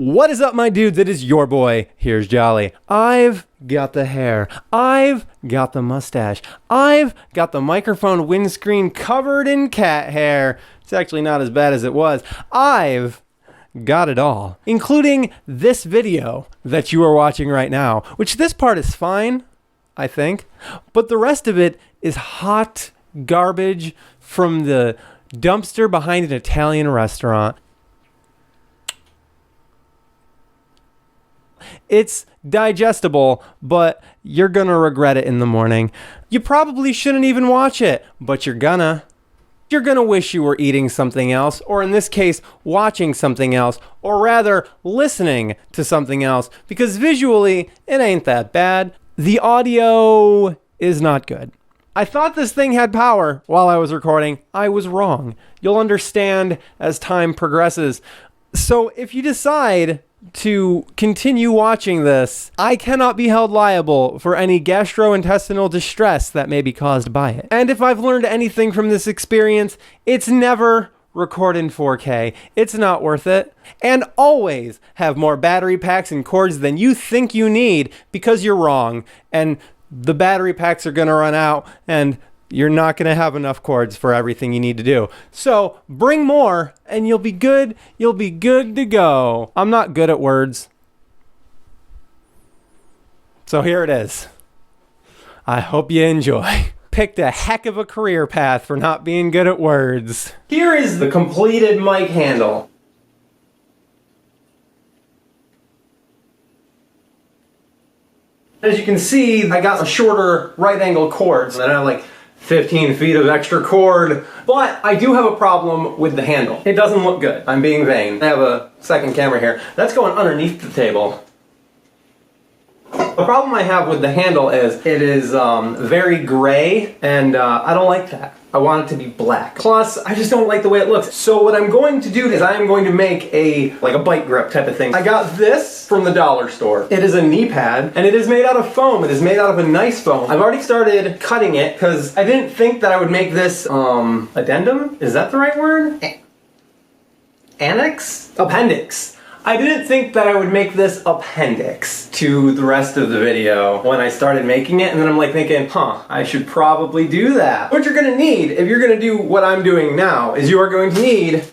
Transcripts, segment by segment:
What is up, my dudes? It is your boy, Here's Jolly. I've got the hair. I've got the mustache. I've got the microphone windscreen covered in cat hair. It's actually not as bad as it was. I've got it all, including this video that you are watching right now, which this part is fine, I think, but the rest of it is hot garbage from the dumpster behind an Italian restaurant. It's digestible, but you're gonna regret it in the morning. You probably shouldn't even watch it, but you're gonna. You're gonna wish you were eating something else, or in this case, watching something else, or rather, listening to something else, because visually, it ain't that bad. The audio is not good. I thought this thing had power while I was recording. I was wrong. You'll understand as time progresses. So if you decide to continue watching this, I cannot be held liable for any gastrointestinal distress that may be caused by it. And if I've learned anything from this experience, it's never record in 4K. It's not worth it. And always have more battery packs and cords than you think you need, because you're wrong. And the battery packs are gonna run out, and you're not going to have enough cords for everything you need to do. So bring more and you'll be good. You'll be good to go. I'm not good at words. So here it is. I hope you enjoy. Picked a heck of a career path for not being good at words. Here is the completed mic handle. As you can see, I got a shorter right angle cord, so that I have like 15 feet of extra cord, but I do have a problem with the handle. It doesn't look good. I'm being vain. I have a second camera here. That's going underneath the table. The problem I have with the handle is it is very gray, and I don't like that. I want it to be black. Plus, I just don't like the way it looks. So what I'm going to do is I am going to make a bike grip type of thing. I got this from the dollar store. It is a knee pad, and it is made out of foam. It is made out of a nice foam. I've already started cutting it because I didn't think that I would make this addendum? Is that the right word? Annex? Appendix. I didn't think that I would make this appendix to the rest of the video when I started making it, and then I'm like thinking, I should probably do that. What you're gonna need, if you're gonna do what I'm doing now, is you are going to need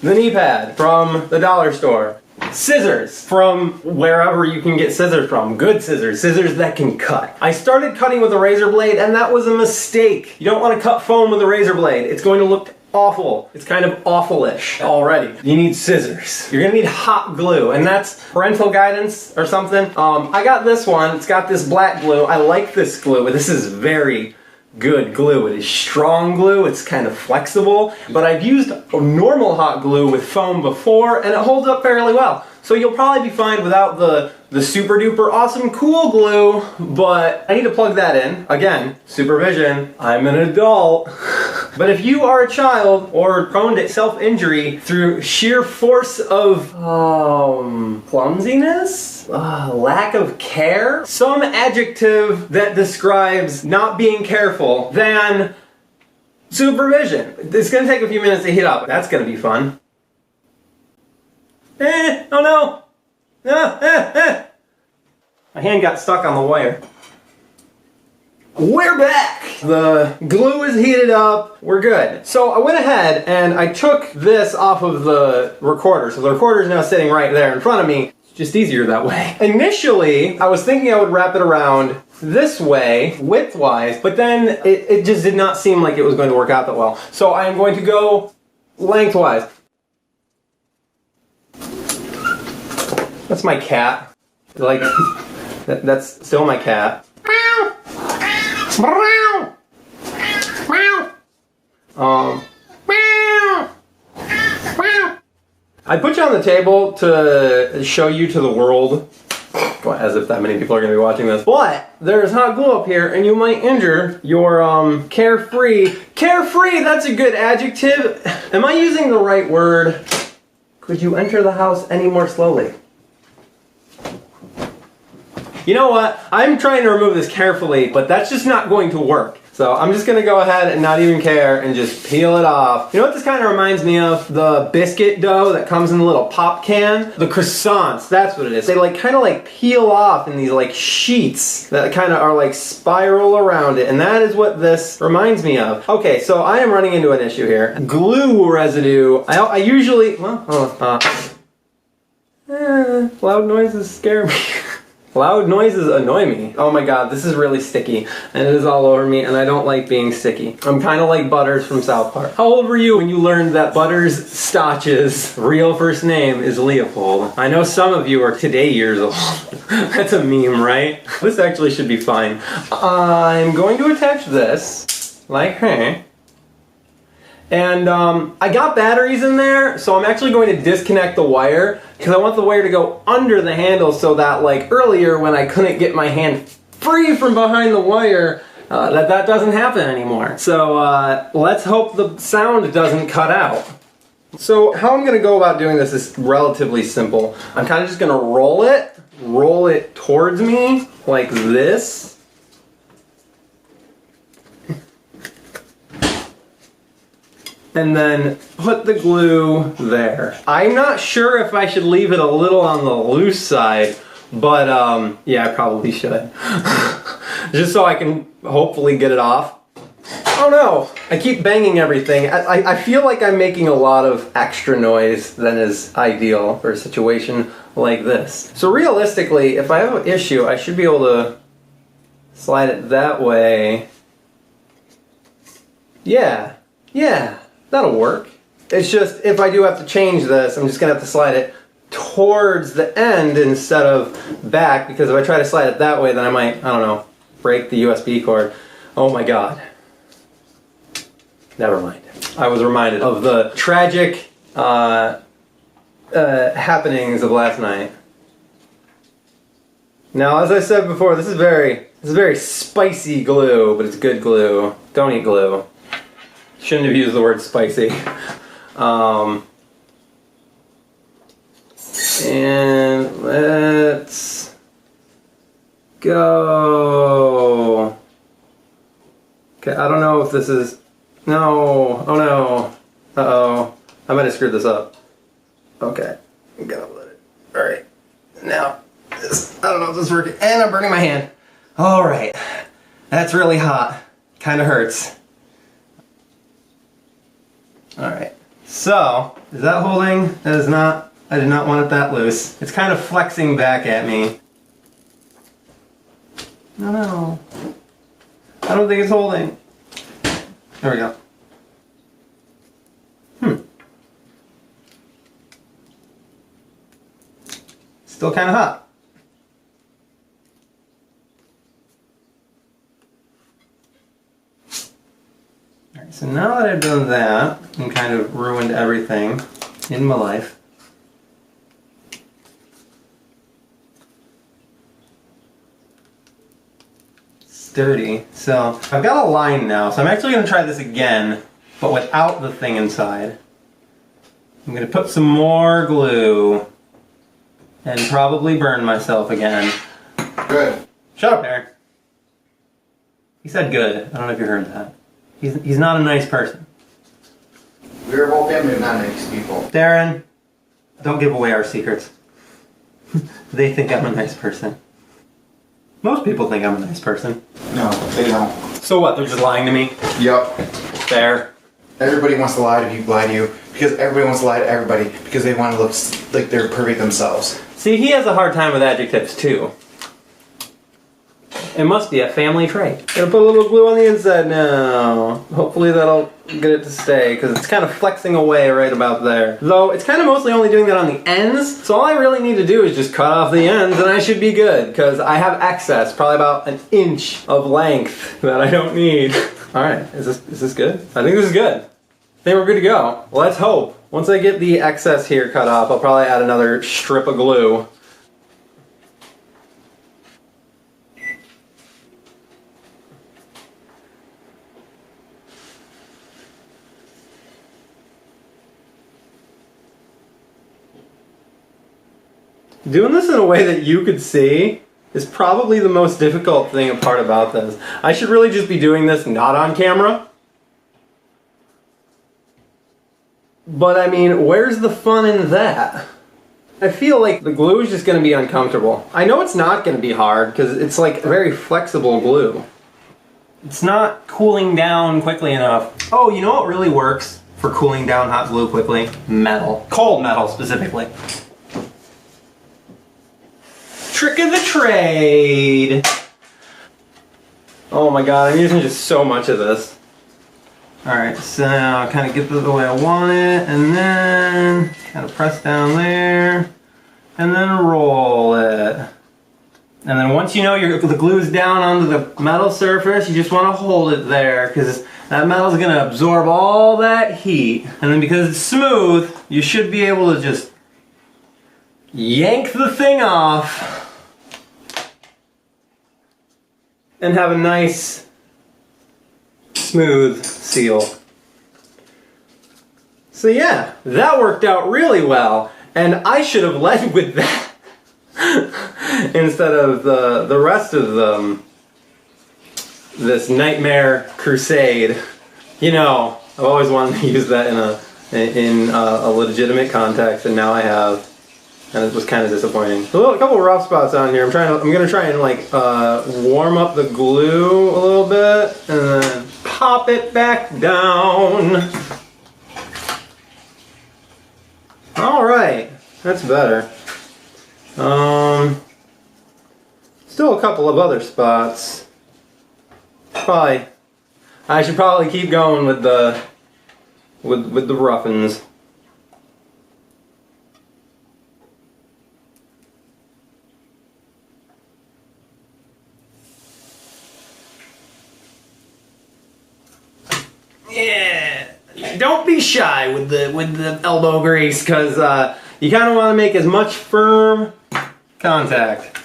the knee pad from the dollar store, scissors from wherever you can get scissors from, good scissors, scissors that can cut. I started cutting with a razor blade, and that was a mistake. You don't want to cut foam with a razor blade. It's going to look awful. It's kind of awful-ish already. You need scissors. You're gonna need hot glue, and that's parental guidance or something. I got this one. It's got this black glue. I like this glue. This is very good glue. It is strong glue. It's kind of flexible, but I've used normal hot glue with foam before, and it holds up fairly well. So you'll probably be fine without the super duper awesome cool glue, but I need to plug that in. Again, supervision. I'm an adult. But if you are a child or prone to self-injury through sheer force of clumsiness, lack of care, some adjective that describes not being careful, then supervision. It's gonna take a few minutes to heat up. That's gonna be fun. Oh no! My hand got stuck on the wire. We're back! The glue is heated up. We're good. So I went ahead and I took this off of the recorder. So the recorder is now sitting right there in front of me. It's just easier that way. Initially, I was thinking I would wrap it around this way, width-wise, but then it just did not seem like it was going to work out that well. So I am going to go lengthwise. That's my cat. Like, that's still my cat. I put you on the table to show you to the world, as if that many people are going to be watching this, but there's hot glue up here and you might injure your carefree. Carefree, that's a good adjective. Am I using the right word? Could you enter the house any more slowly? You know what? I'm trying to remove this carefully, but that's just not going to work. So I'm just gonna go ahead and not even care and just peel it off. You know what this kind of reminds me of? The biscuit dough that comes in a little pop can. The croissants, that's what it is. They like kind of like peel off in these like sheets that kind of are like spiral around it. And that is what this reminds me of. Okay, so I am running into an issue here. Glue residue. I usually, well, loud noises scare me. Loud noises annoy me. Oh my god, this is really sticky, and it is all over me, and I don't like being sticky. I'm kind of like Butters from South Park. How old were you when you learned that Butters Stotch's real first name is Leopold? I know some of you are today years old. That's a meme, right? This actually should be fine. I'm going to attach this, like her. And I got batteries in there, so I'm actually going to disconnect the wire because I want the wire to go under the handle so that, like earlier when I couldn't get my hand free from behind the wire, that doesn't happen anymore. So let's hope the sound doesn't cut out. So how I'm going to go about doing this is relatively simple. I'm kind of just going to roll it towards me like this. And then put the glue there. I'm not sure if I should leave it a little on the loose side, but yeah, I probably should. Just so I can hopefully get it off. Oh no, I keep banging everything. I feel like I'm making a lot of extra noise than is ideal for a situation like this. So realistically, if I have an issue, I should be able to slide it that way. Yeah. That'll work. It's just, if I do have to change this, I'm just gonna have to slide it towards the end instead of back, because if I try to slide it that way, then I might, I don't know, break the USB cord. Oh my god. Never mind. I was reminded of the tragic happenings of last night. Now, as I said before, this is very spicy glue, but it's good glue. Don't eat glue. Shouldn't have used the word spicy. And let's go. Okay, I don't know if this is... No. Oh no. Uh-oh. I might have screwed this up. Okay. I'm gonna let it... Alright. Now, this... I don't know if this is working. And I'm burning my hand. Alright. That's really hot. Kinda hurts. Alright, so, is that holding? That is not, I did not want it that loose. It's kind of flexing back at me. No. I don't think it's holding. There we go. Still kind of hot. So now that I've done that and kind of ruined everything in my life, it's dirty. So I've got a line now, so I'm actually going to try this again, but without the thing inside. I'm going to put some more glue and probably burn myself again. Good. Shut up, Aaron. He said good. I don't know if you heard that. He's not a nice person. We're a whole family of not nice people. Darren, don't give away our secrets. They think I'm a nice person. Most people think I'm a nice person. No, they don't. So what, they're just lying to me? Yup. Fair. Everybody wants to lie to you, because everybody wants to lie to everybody, because they want to look like they're perfect themselves. See, he has a hard time with adjectives too. It must be a family trait. Gonna put a little glue on the inside now. Hopefully that'll get it to stay, because it's kind of flexing away right about there. Though, it's kind of mostly only doing that on the ends, so all I really need to do is just cut off the ends and I should be good, because I have excess, probably about an inch of length that I don't need. Alright, is this good? I think this is good. I think we're good to go. Let's hope. Once I get the excess here cut off, I'll probably add another strip of glue. Doing this in a way that you could see is probably the most difficult thing part about this. I should really just be doing this not on camera. But I mean, where's the fun in that? I feel like the glue is just going to be uncomfortable. I know it's not going to be hard because it's like very flexible glue. It's not cooling down quickly enough. Oh, you know what really works for cooling down hot glue quickly? Metal. Cold metal specifically. Trick of the trade. Oh my god, I'm using just so much of this. Alright, so now I kind of get this the way I want it, and then kind of press down there, and then roll it. And then once you know the glue's down onto the metal surface, you just want to hold it there, because that metal's going to absorb all that heat. And then because it's smooth, you should be able to just yank the thing off and have a nice smooth seal. So yeah, that worked out really well, and I should have led with that instead of the rest of this nightmare crusade. You know, I've always wanted to use that in a legitimate context, and now I have, and it was kind of disappointing. A couple of rough spots on here. I'm gonna try and like warm up the glue a little bit, and then pop it back down. All right, that's better. Still a couple of other spots. I should probably keep going with the rough-ins. Yeah, don't be shy with the elbow grease, because you kind of want to make as much firm contact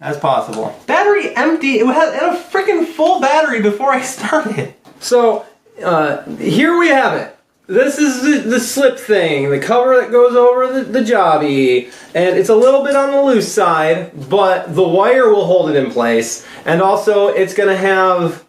as possible. Battery empty. It had a freaking full battery before I started. So here we have it. This is the slip thing, the cover that goes over the jobby, and it's a little bit on the loose side, but the wire will hold it in place, and also it's going to have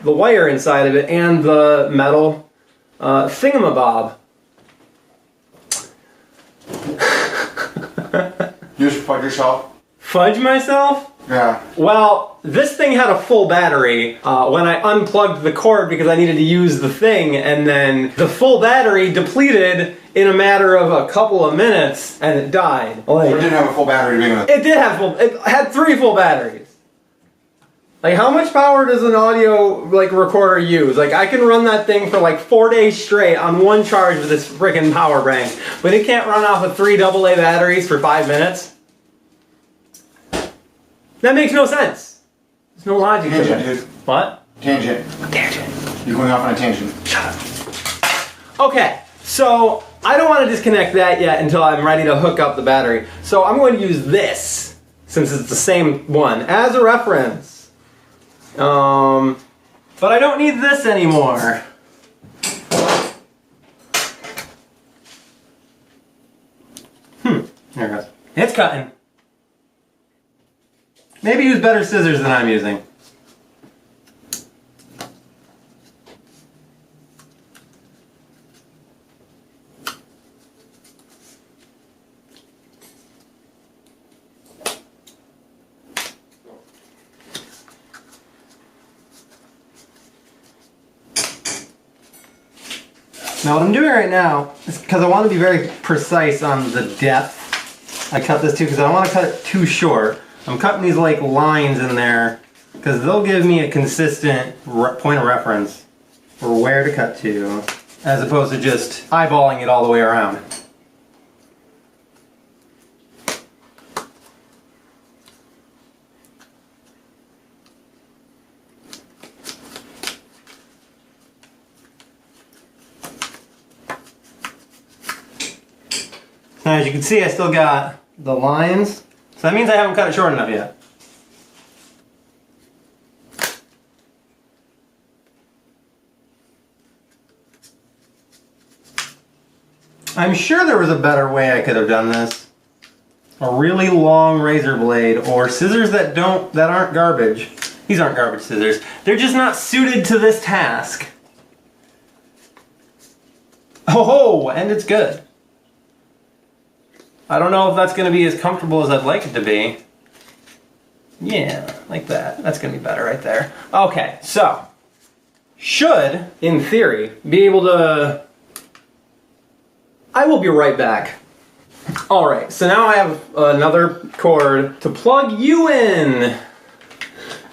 the wire inside of it and the metal thingamabob. You just fudge yourself? Fudge myself? Yeah. Well, this thing had a full battery when I unplugged the cord because I needed to use the thing, and then the full battery depleted in a matter of a couple of minutes, and it died. So it didn't have a full battery to begin with? It did have it had 3 full batteries. Like, how much power does an audio recorder use? Like, I can run that thing for like 4 days straight on one charge with this freaking power bank, but it can't run off of 3 AA batteries for 5 minutes. That makes no sense. There's no logic to Tangent, it. dude. What? Tangent. Tangent. You're going off on a tangent. Shut up. Okay, so I don't want to disconnect that yet until I'm ready to hook up the battery. So I'm going to use this, since it's the same one, as a reference. But I don't need this anymore. There it goes. It's cutting. Maybe use better scissors than I'm using. Now what I'm doing right now is because I want to be very precise on the depth. I cut this too because I don't want to cut it too short. I'm cutting these like lines in there because they'll give me a consistent point of reference for where to cut to, as opposed to just eyeballing it all the way around. Now, as you can see, I still got the lines, so that means I haven't cut it short enough yet. I'm sure there was a better way I could have done this. a really long razor blade or scissors that aren't garbage. These aren't garbage scissors. They're just not suited to this task. Oh, and it's good. I don't know if that's going to be as comfortable as I'd like it to be. Yeah, like that. That's going to be better right there. Okay, so should, in theory, be able to... I will be right back. Alright, so now I have another cord to plug you in.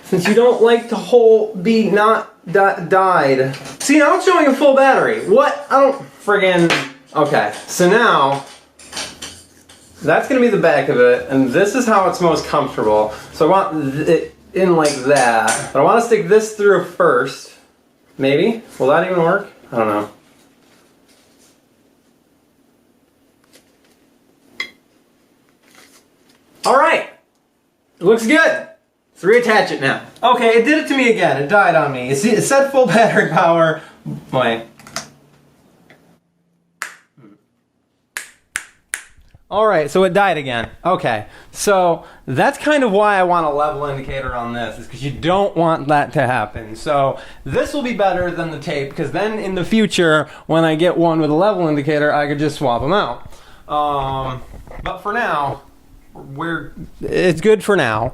Since you don't like to be died. See, now it's showing a full battery. What? I don't friggin... Okay, so now that's going to be the back of it, and this is how it's most comfortable. So I want it in like that. But I want to stick this through first. Maybe? Will that even work? I don't know. Alright! It looks good! Let's reattach it now. Okay, it did it to me again. It died on me. You see, it said full battery power. Wait. Alright, so it died again. Okay, so that's kind of why I want a level indicator on this, is because you don't want that to happen. So this will be better than the tape, because then in the future, when I get one with a level indicator, I could just swap them out. But for now, it's good for now.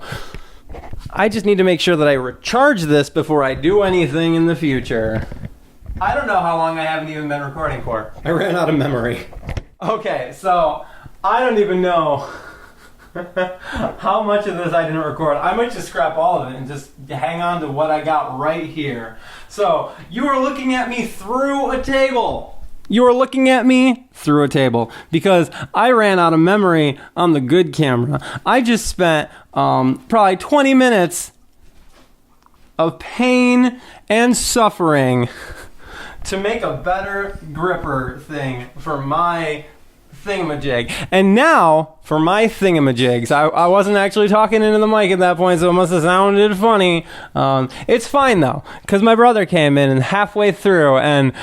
I just need to make sure that I recharge this before I do anything in the future. I don't know how long I haven't even been recording for. I ran out of memory. Okay, so I don't even know how much of this I didn't record. I might just scrap all of it and just hang on to what I got right here. So, you are looking at me through a table. You are looking at me through a table because I ran out of memory on the good camera. I just spent probably 20 minutes of pain and suffering to make a better gripper thing for my thingamajig. And now, for my thingamajigs, I wasn't actually talking into the mic at that point, so it must have sounded funny. It's fine though, because my brother came in and halfway through, and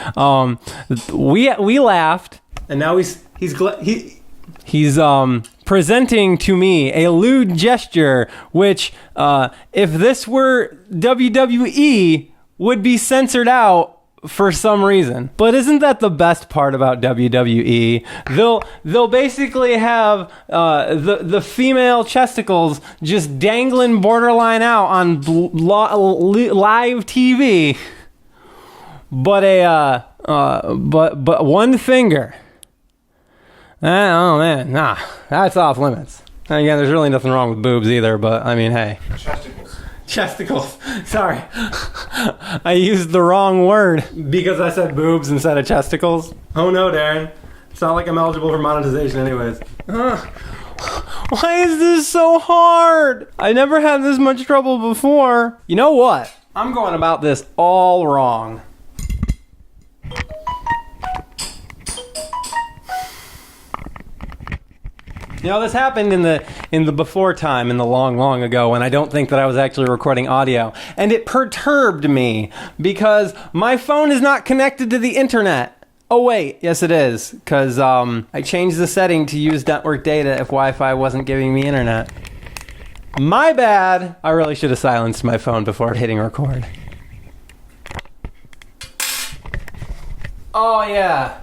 we laughed, and now he's presenting to me a lewd gesture, which if this were WWE, would be censored out for some reason. But isn't that the best part about WWE? They'll basically have the female chesticles just dangling borderline out on live TV, but one finger. Oh man, nah, that's off limits. And again, there's really nothing wrong with boobs either, but I mean, hey. Chesticles. Sorry. I used the wrong word because I said boobs instead of chesticles. Oh no, Darren. It's not like I'm eligible for monetization anyways. Why is this so hard? I never had this much trouble before. You know what? I'm going about this all wrong. You know, this happened in the before time, in the long ago, when I don't think that I was actually recording audio. And it perturbed me because my phone is not connected to the internet. Oh wait, yes it is, because I changed the setting to use network data if Wi-Fi wasn't giving me internet. My bad! I really should have silenced my phone before hitting record. Oh yeah,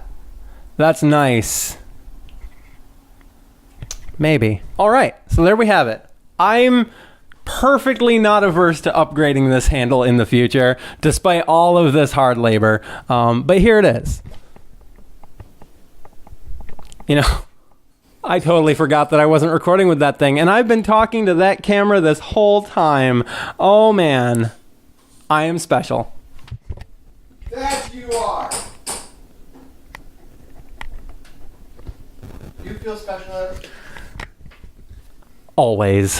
that's nice. Maybe. Alright, so there we have it. I'm perfectly not averse to upgrading this handle in the future, despite all of this hard labor. But here it is. You know, I totally forgot that I wasn't recording with that thing, and I've been talking to that camera this whole time. Oh man, I am special. That you are. You feel special, Ed? Always.